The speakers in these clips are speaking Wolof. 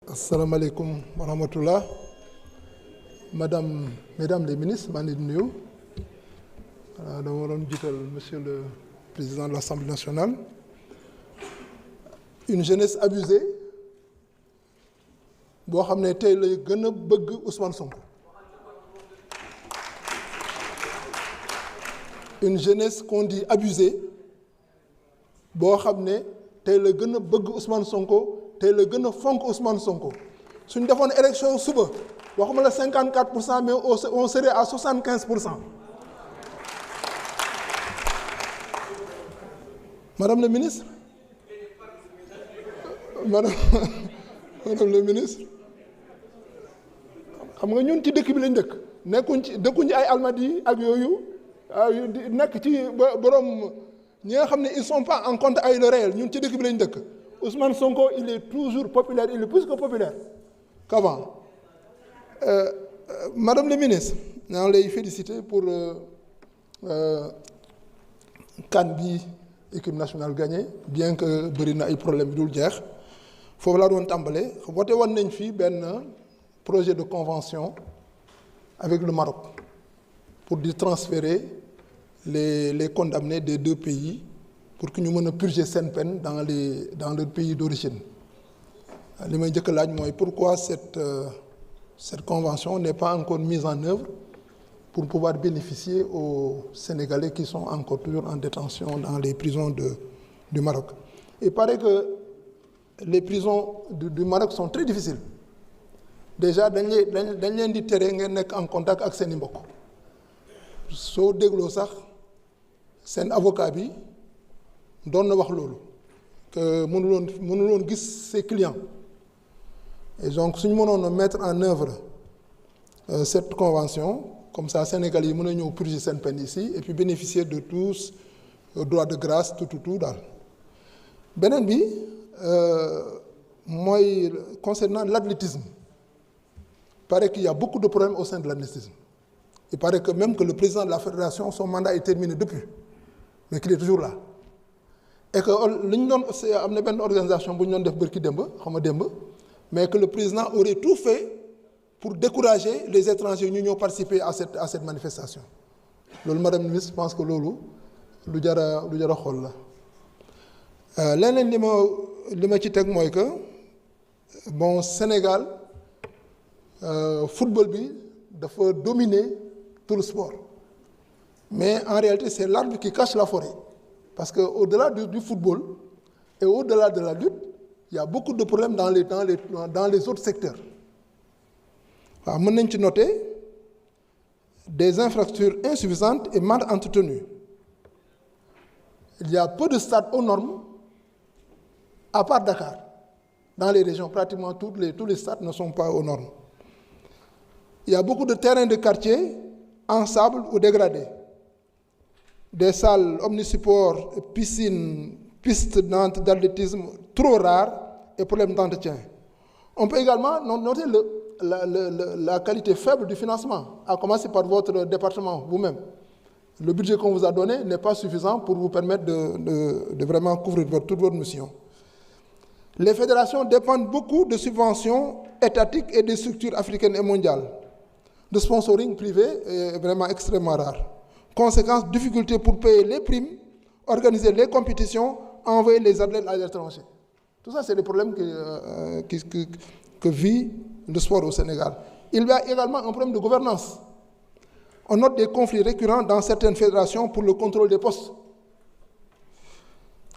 asalaamaaleykum wa rahmatullah mesdames les ministres maa ngi leen di nuyu dama waroon jiital monsieur le président de l'Assemblée nationale. Une jeunesse abusée boo xam ne tey lay gën a bëgg Ousmane Sonko. Une jeunesse qu'on dit abusée boo xam ne tey la gën a bëgg Ousmane Sonko. tey la gën a fonk Ousmane Sonko suñ defoon élection suba waxuma la 54% mais on serait à 75%. Madame le ministre madame le ministre xam nga ñun ci dëkk bi lañ dëkk dëkkuñ ci ay Almadies ak yooyu nekk ci borom ñi nga xam ne ils sont pas en compte ay le réel ñun ci dëkk bi lañ dëkk. Ousmane Sonko, il est toujours populaire, il est plus que populaire qu'avant. Madame le ministre, naa lay féliciter pour CAN bi équipe nationale gagnée, bien que bëri na ay problèmes dul jeex foofu laa doon tàmbale voté woon nañ fi benn projet de convention avec le Maroc pour di transférer les condamnés des deux pays pour que ñu mën a purger seen peine dans leur pays d'origine. Li may njëkk a laaj mooy pourquoi cette convention n'est pas encore mise en œuvre pour pouvoir bénéficier aux Sénégalais qui sont encore toujours en détention dans les prisons du Maroc. Il paraît que les prisons du Maroc sont très difficiles. Déjà dañ leen di tere ngeen nekk en contact ak seen i mbokk soo dégloo sax seen avocat bi doon na wax loolu que mënuloon gis ses clients et donc suñu mënoon a mettre en œuvre cette convention comme ça Sénégal yi mën a ñëw purger seen peine ici et puis bénéficier de tous droit de grâce tout daal. Beneen bi mooy concernant l'athlétisme. Il paraît qu'il y a beaucoup de problèmes au sein de l'athlétisme. Il paraît que même que le président de la fédération son mandat est terminé depuis mais qu'il est toujours là. Et que li ñu doon am na benn organisation bu ñu doon def bërki démb mais que le président aurait tout fait pour décourager les étrangers ñu ñëw participer à cette manifestation loolu madame la ministre je pense que loolu lu jar a xool la. Leneen li ma ci teg mooy que bon Sénégal football bi dafa dominer tout le sport mais en réalité c'est l'arbre qui cache la forêt. Parce qu'au-delà du football et au-delà de la lutte, il y a beaucoup de problèmes dans les autres secteurs. Waaw mën nañ ci noter des infrastructures insuffisantes et mal entretenues. Il y a peu de stades aux normes, à part Dakar. Dans les régions, pratiquement tous les stades ne sont pas aux normes. Il y a beaucoup de terrains de quartier en sable ou dégradés. Des salles omnisports, piscines, pistes d'athlétisme trop rares et problèmes d'entretien. On peut également noter la qualité faible du financement, à commencer par votre département vous-même. Le budget qu'on vous a donné n'est pas suffisant pour vous permettre de vraiment couvrir toute votre mission. Les fédérations dépendent beaucoup de subventions étatiques et des structures africaines et mondiales. Le sponsoring privé est vraiment extrêmement rare. Conséquence, difficulté pour payer les primes, organiser les compétitions, envoyer les athlètes à l'étranger. Tout ça, c'est des problèmes que vit le sport au Sénégal. Il y a également un problème de gouvernance. On note des conflits récurrents dans certaines fédérations pour le contrôle des postes.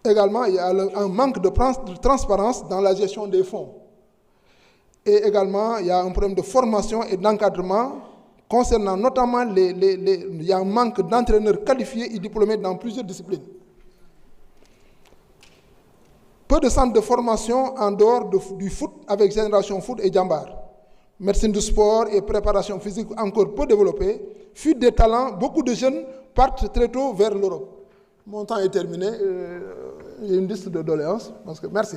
Également, il y a un manque de transparence dans la gestion des fonds. Et également, il y a un problème de formation et d'encadrement concernant notamment il y a un manque d'entraîneurs qualifiés et diplômés dans plusieurs disciplines. Peu de centres de formation en dehors du foot avec Génération Foot et Jambar. Médecine du sport et préparation physique encore peu développée. Fuite des talents, beaucoup de jeunes partent très tôt vers l'Europe. Mon temps est terminé. Il y a une liste de doléances. Merci.